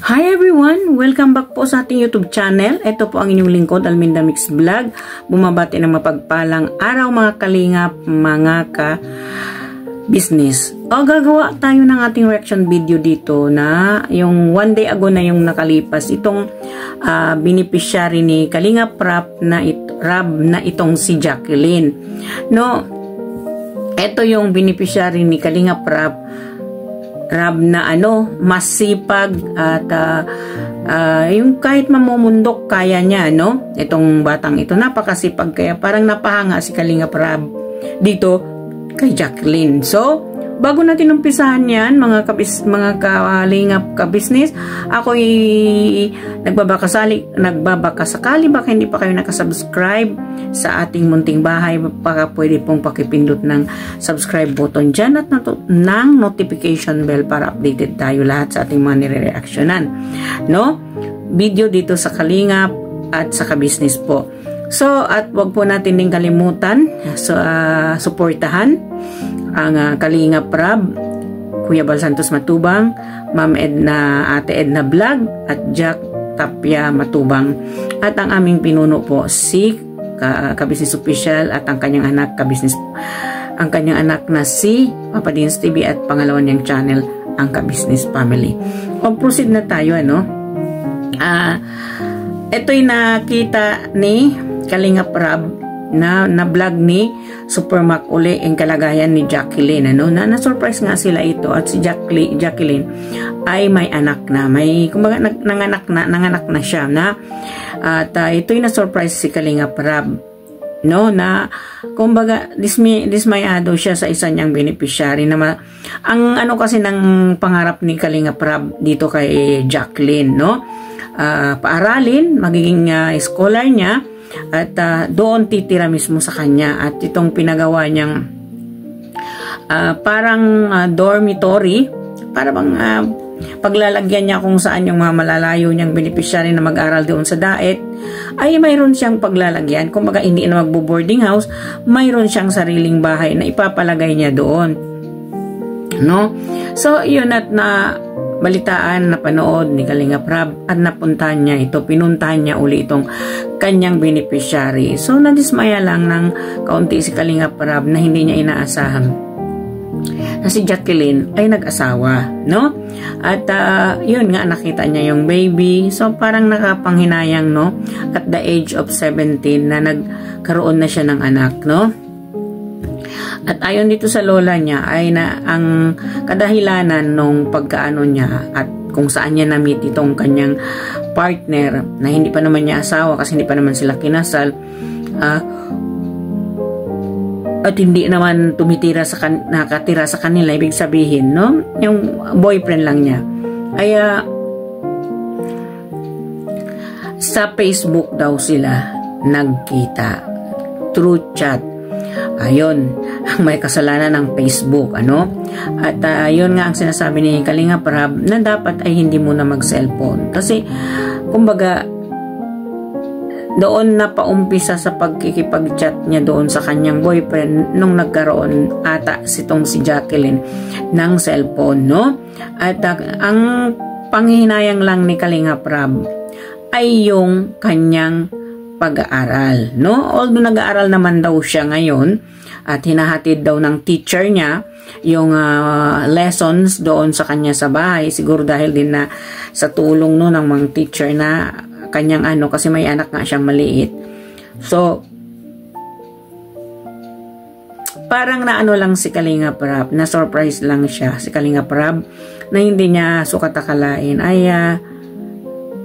Hi everyone! Welcome back po sa ating YouTube channel. Ito po ang inyong lingkod, Alminda Mix Vlog. Bumabati ng mapagpalang araw mga kalingap, mga ka-business. Gagawa tayo ng ating reaction video dito na yung one day ago na yung nakalipas. Itong beneficiary ni Kalingap Rab na itong si Jacqueline. No, ito yung beneficiary ni Kalingap Rab na masipag at yung kahit mamumundok kaya niya, no? Itong batang ito napakasipag, kaya parang napahanga si Kalingap Rab dito kay Jacqueline. So, bago natin umpisahan yan, mga kalingap ka-business, ako'y nagbabakasakali baka hindi pa kayo nakasubscribe sa ating munting bahay, baka pwede pong pakipindot ng subscribe button dyan at ng notification bell para updated tayo lahat sa ating mga nire-reactionan, no? Video dito sa kalingap at sa ka-business po. So, at wag po natin din kalimutan suportahan ang Kalingap Rab, Kuya Bal Santos Matubang, Ma'am Edna, Ate Edna Vlog at Jack Tapia Matubang, at ang aming pinuno po si Ka-Business Official at ang kanyang anak ang kanyang anak na si Papa Dins TV at pangalawa niyang channel ang Ka-Business Family. Proceed na tayo, ito'y nakita ni Kalingap Rab na vlog ni Supermac uli ang kalagayan ni Jacqueline, na-surprise nga sila ito, at si Jacqueline ay may anak na, kumbaga nanganak na siya at ito'y na-surprise si Kalingap Rab, na kumbaga dismayado siya sa isa niyang beneficiary na ang kasi ng pangarap ni Kalingap Rab dito kay Jacqueline, paaralin, magiging scholar niya, at doon titira mismo sa kanya, at itong pinagawa niyang parang dormitory, para bang paglalagyan niya kung saan yung mga malalayo niyang beneficiary na mag-aral doon sa daet ay mayroon siyang paglalagyan. Kumbaga hindi na magbo-boarding house, mayroon siyang sariling bahay na ipapalagay niya doon, so yun, at na balitaan, napanood ni Kalingap Rab at napuntahan niya ito, pinuntahan niya uli itong kanyang beneficiary. So, nadismaya lang ng kaunti si Kalingap Rab na hindi niya inaasahan na si Jacqueline ay nag-asawa, At yun nga, nakita niya yung baby. So, parang nakapanghinayang, at the age of 17 na nagkaroon na siya ng anak, At ayon dito sa lola niya ay ang kadahilanan nung pagkaano niya at kung saan niya na-meet itong kanyang partner na hindi pa naman niya asawa kasi hindi pa naman sila kinasal, at hindi naman nakatira sa kanila, ibig sabihin, yung boyfriend lang niya ay sa Facebook daw sila nagkita through chat. Ayun, may kasalanan ng Facebook, At yun nga ang sinasabi ni Kalingap Rab na dapat ay hindi muna mag-cellphone. Kasi, kumbaga, doon na paumpisa sa pagkikipag-chat niya doon sa kanyang boyfriend nung nagkaroon ata si Jacqueline ng cellphone, At ang panghihinayang lang ni Kalingap Rab ay yung kanyang pag-aaral, Although nag-aaral naman daw siya ngayon at hinahatid daw ng teacher niya yung lessons doon sa kanya sa bahay, siguro dahil din na sa tulong ng mga teacher na kanyang kasi may anak nga siyang maliit. So, parang lang si Kalingap Rab, na surprise lang siya si Kalingap Rab na hindi niya sukat akalain ay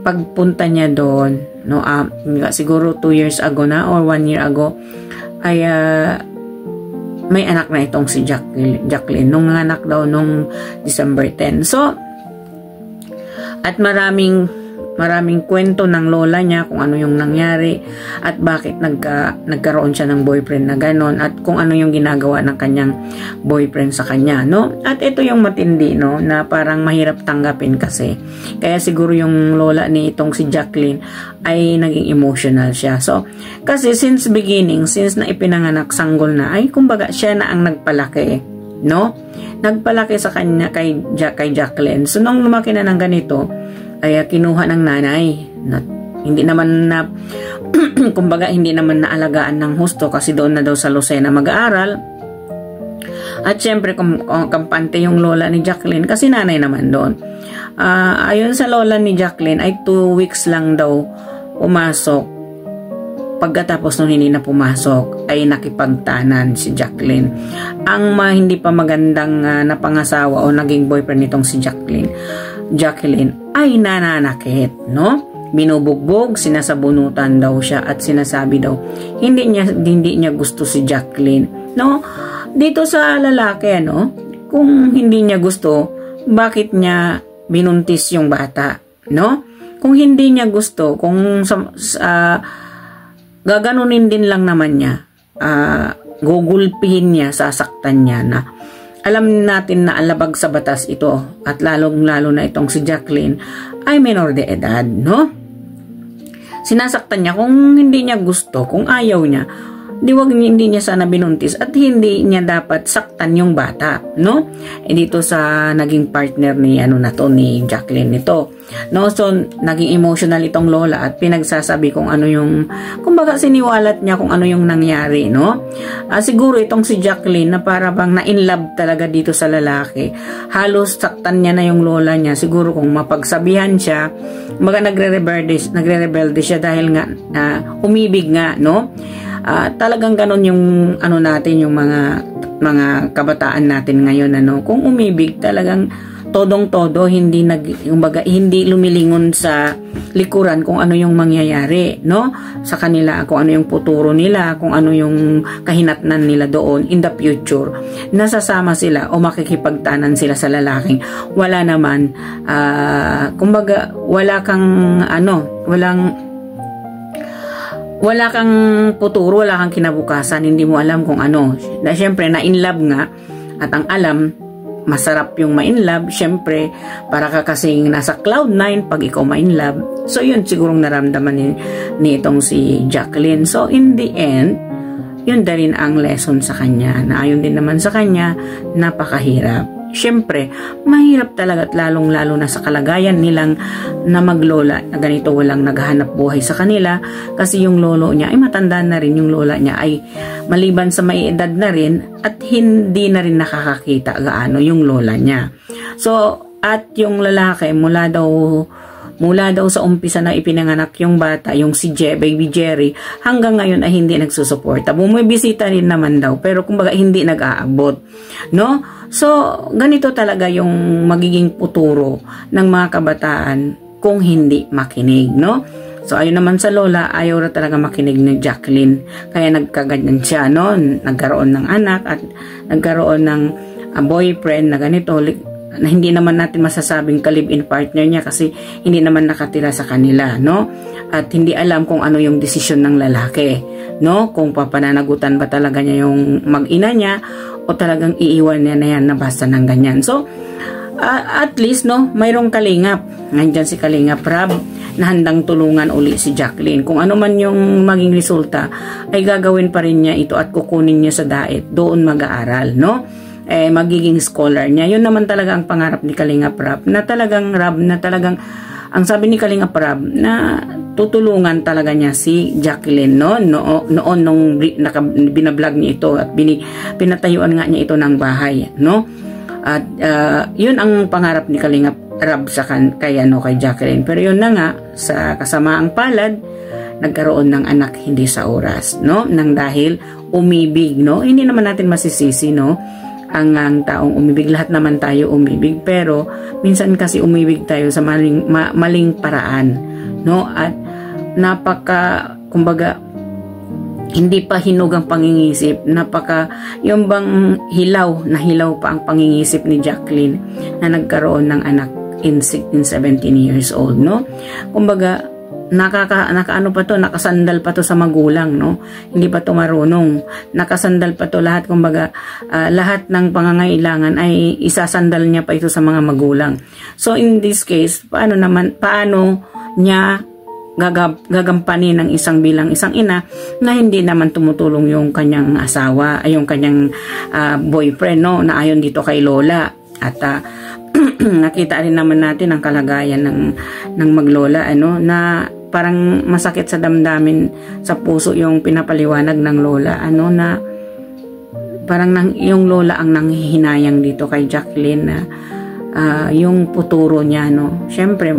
pagpunta niya doon, siguro 2 years ago na or 1 year ago ay may anak na itong si Jacqueline nung anak daw nung December 10. So, at maraming kwento ng lola niya kung ano yung nangyari at bakit nagkaroon siya ng boyfriend na ganon at kung ano yung ginagawa ng kanyang boyfriend sa kanya, At ito yung matindi, na parang mahirap tanggapin kasi. Kaya siguro yung lola ni itong si Jacqueline ay naging emotional siya. So, kasi since beginning, since na ipinanganak, sanggol na, ay kumbaga siya na ang nagpalaki, nagpalaki sa kanya kay Jacqueline. So, nung lumaki na ng ganito, ay kinuha ng nanay. Hindi naman na kumbaga hindi naman naalagaan ng husto kasi doon na daw sa Lucena mag-aaral. At syempre kampante yung lola ni Jacqueline kasi nanay naman doon. Ayon sa lola ni Jacqueline ay 2 weeks lang daw pumasok. Pagkatapos nung hindi na pumasok ay nakipagtanan si Jacqueline. Ang hindi pa magandang napangasawa o naging boyfriend nitong si Jacqueline ay nananakit, no? Binubugbog, sinasabunutan daw siya at sinasabi daw hindi niya gusto si Jacqueline, no? Dito sa lalaki, ano, kung hindi niya gusto, bakit niya binuntis yung bata, no? Kung hindi niya gusto, kung gaganunin din lang naman niya, gugulpihin niya, sasaktan niya na alam natin na alabag sa batas ito at lalong-lalo na itong si Jacqueline ay menor de edad, no? Sinasaktan niya kung hindi niya gusto, kung ayaw niya, hindi niya sana binuntis at hindi niya dapat saktan yung bata, no? Dito sa naging partner ni ni Jacqueline nito, no? So naging emotional itong lola at pinagsasabi kung ano yung, kumbaga siniwalat niya kung ano yung nangyari, no? Siguro itong si Jacqueline na para bang na-inlove talaga dito sa lalaki, halos saktan niya na yung lola niya. Siguro kung mapagsabihan siya, kumbaga nagre-rebelde siya dahil nga umibig nga, no? Talagang ganon yung natin, yung mga kabataan natin ngayon, kung umibig talagang todong-todo, hindi lumilingon sa likuran kung ano yung mangyayari, no? Sa kanila, kung ano yung futuro nila, kung ano yung kahinatnan nila doon in the future. Nasasama sila o makikipagtanan sila sa lalaking wala naman, kumbaga wala kang futuro, wala kang kinabukasan, hindi mo alam kung ano. Na syempre, na-inlove nga, at ang alam, masarap yung ma-inlove, syempre, para ka kasing nasa cloud 9 pag ikaw ma-inlove. So, yun sigurong naramdaman ni itong si Jacqueline. So, in the end, yun na rin ang lesson sa kanya, na ayon din naman sa kanya, napakahirap. Syempre, mahirap talaga at lalong-lalo na sa kalagayan nilang na maglola na ganito, walang naghahanap buhay sa kanila kasi yung lolo niya ay matanda na rin, yung lola niya ay maliban sa may edad na rin at hindi na rin nakakakita gaano yung lola niya. So, at yung lalaki mula daw sa umpisa na ipinanganak yung bata, yung si baby Jerry, hanggang ngayon ay hindi nagsusuporta. Bumibisita rin naman daw, pero kumbaga hindi nag-aabot, no? So, ganito talaga yung magiging futuro ng mga kabataan kung hindi makinig, no? So, ayun naman sa lola, ayaw na talaga makinig ni Jacqueline. Kaya nagkaganyan siya, no? Nagkaroon ng anak at nagkaroon ng boyfriend na ganito, na hindi naman natin masasabing ka-live-in partner niya kasi hindi naman nakatira sa kanila, no? At hindi alam kung ano yung desisyon ng lalaki, no? Kung papananagutan ba talaga niya yung mag-ina niya o talagang iiwan niya na yan na basta ng ganyan. So, at least, no, mayroong kalingap. Nandyan si Kalingap Rab na handang tulungan uli si Jacqueline. Kung ano man yung maging resulta, ay gagawin pa rin niya ito at kukunin niya sa daet. Doon mag-aaral, no? Magiging scholar niya. Yun naman talaga ang pangarap ni Kalingap Rab, na talagang ang sabi ni Kalingap Rab, na tutulungan talaga niya si Jacqueline, no? Noon nung binablog niya ito at pinatayuan nga niya ito ng bahay, no? At yun ang pangarap ni Kalingap Rab kay Jacqueline. Pero yun na nga, sa kasamaang palad, nagkaroon ng anak hindi sa oras, no? Nang dahil umibig, no? Hindi naman natin masisisi, no? Ang taong umibig, lahat naman tayo umibig, pero minsan kasi umibig tayo sa maling paraan, no? At kumbaga hindi pa hinog ang pangingisip, yung bang hilaw pa ang pangingisip ni Jacqueline na nagkaroon ng anak in 16, 17 years old, no? Kumbaga nakasandal pa to sa magulang, no? Hindi pa to marunong. Nakasandal pa to lahat, kumbaga lahat ng pangangailangan ay isasandal niya pa ito sa mga magulang. So in this case, paano niya gagampanin ng bilang isang ina na hindi naman tumutulong yung kanyang asawa, yung kanyang boyfriend, no? Na ayon dito kay lola. At nakita rin naman natin ang kalagayan ng maglola, ano, na parang masakit sa damdamin, sa puso yung pinapaliwanag ng lola, ano, na parang yung lola ang nanghihinayang dito kay Jacqueline na yung futuro niya, no. Syempre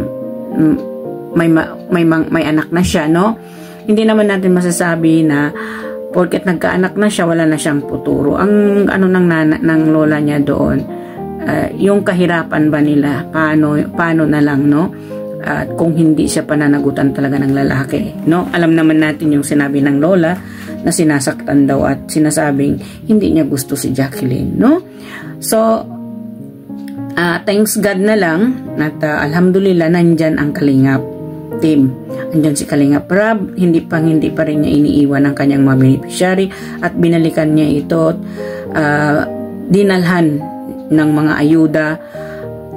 may anak na siya, no. Hindi naman natin masasabi na porket nagkaanak na siya, wala na siyang futuro. Ang ano ng lola niya doon, yung kahirapan ba nila, paano na lang, no? At kung hindi siya pananagutan talaga ng lalaki, no? Alam naman natin yung sinabi ng lola na sinasaktan daw at sinasabing hindi niya gusto si Jacqueline, no? So, thanks God na lang at alhamdulillah nandyan ang Kalingap team. Andyan si Kalingap Rab, hindi pa rin niya iniiwan ang kanyang mga beneficiary at binalikan niya ito, dinalhan ng mga ayuda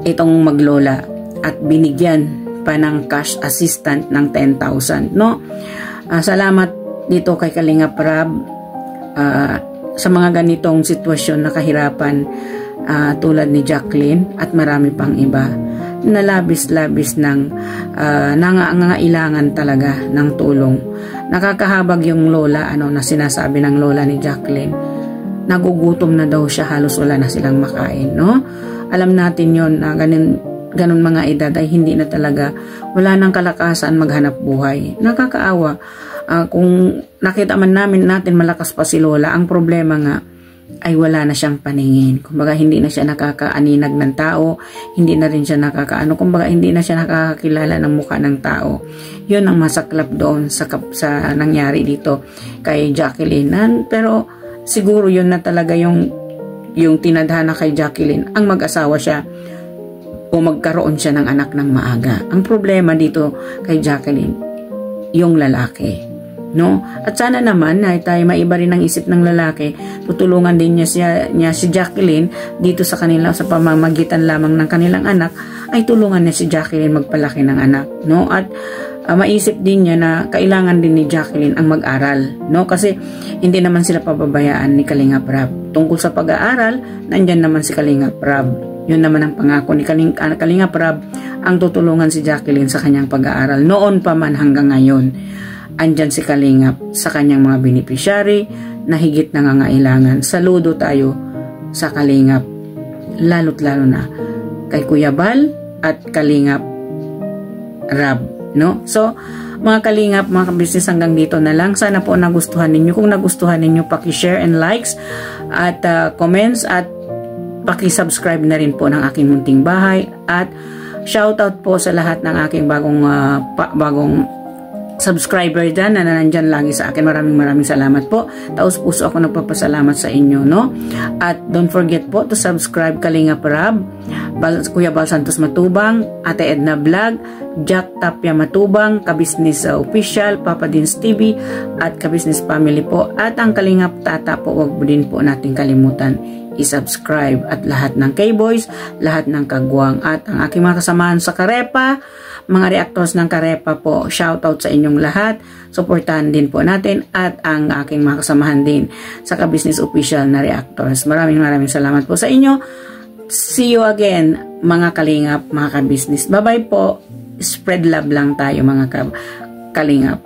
itong maglola at binigyan pa ng cash assistant ng 10,000, no. Salamat dito kay Kalingap Rab sa mga ganitong sitwasyon na kahirapan tulad ni Jacqueline at marami pang iba na labis-labis ng nangangailangan talaga ng tulong. Nakakahabag yung lola, ano, na sinasabi ng lola ni Jacqueline. Nagugutom na daw siya, halos wala na silang makain, no? Alam natin yon na ganun mga edad ay hindi na talaga, wala nang kalakasan maghanap buhay. Nakakaawa. Kung nakita man natin malakas pa si lola, ang problema nga ay wala na siyang paningin. Kumbaga hindi na siya nakakaaninag ng tao, hindi na rin siya kumbaga hindi na siya nakakakilala ng mukha ng tao. Yun ang masaklap doon sa nangyari dito kay Jacqueline. Pero siguro yun na talaga yung tinadhana kay Jacqueline, ang mag-asawa siya o magkaroon siya ng anak ng maaga. Ang problema dito kay Jacqueline, yung lalaki, no? At sana naman ay tayo maiba rin ang isip ng lalaki, tutulungan din niya si Jacqueline dito sa pamamagitan lamang ng kanilang anak, ay tulungan niya si Jacqueline magpalaki ng anak, no? At maisip din niya na kailangan din ni Jacqueline ang mag-aral, no? Kasi hindi naman sila pababayaan ni Kalingap Rab. Tungkol sa pag-aaral, nandyan naman si Kalingap Rab. Yun naman ang pangako ni Kalingap Rab, ang tutulungan si Jacqueline sa kanyang pag-aaral. Noon pa man hanggang ngayon, andyan si Kalingap sa kanyang mga beneficiary na higit nangangailangan. Saludo tayo sa Kalingap, lalo't lalo na kay Kuya Bal at Kalingap Rab, no? So, mga Kalingap, mga business, hanggang dito na lang. Sana po nagustuhan ninyo. Kung nagustuhan ninyo, paki-share and likes at comments at paki-subscribe na rin po ng aking munting bahay. At shoutout po sa lahat ng aking bagong subscriber dyan na nandyan lagi sa akin. Maraming salamat po. Taos puso ako nagpapasalamat sa inyo, no? At don't forget po to subscribe Kalingap Rab, Kuya Bal Santos Matubang, Ate Edna Vlog, Jack Tapia Matubang, Kabisnes Official, Papa Dins TV, at Kabisnes Family po. At ang Kalingap Tata po, wag din po natin kalimutan i-subscribe. At lahat ng K-Boys, lahat ng Kagwang, at ang aking mga kasamahan sa Karepa, mga reactors ng Karepa po, shoutout sa inyong lahat. Suportahan din po natin, at ang aking mga kasamahan din sa Kabisnes Official na reactors. Maraming salamat po sa inyo. See you again, mga Kalingap, mga kabisnes. Bye-bye po. Spread love lang tayo, mga Kalingap.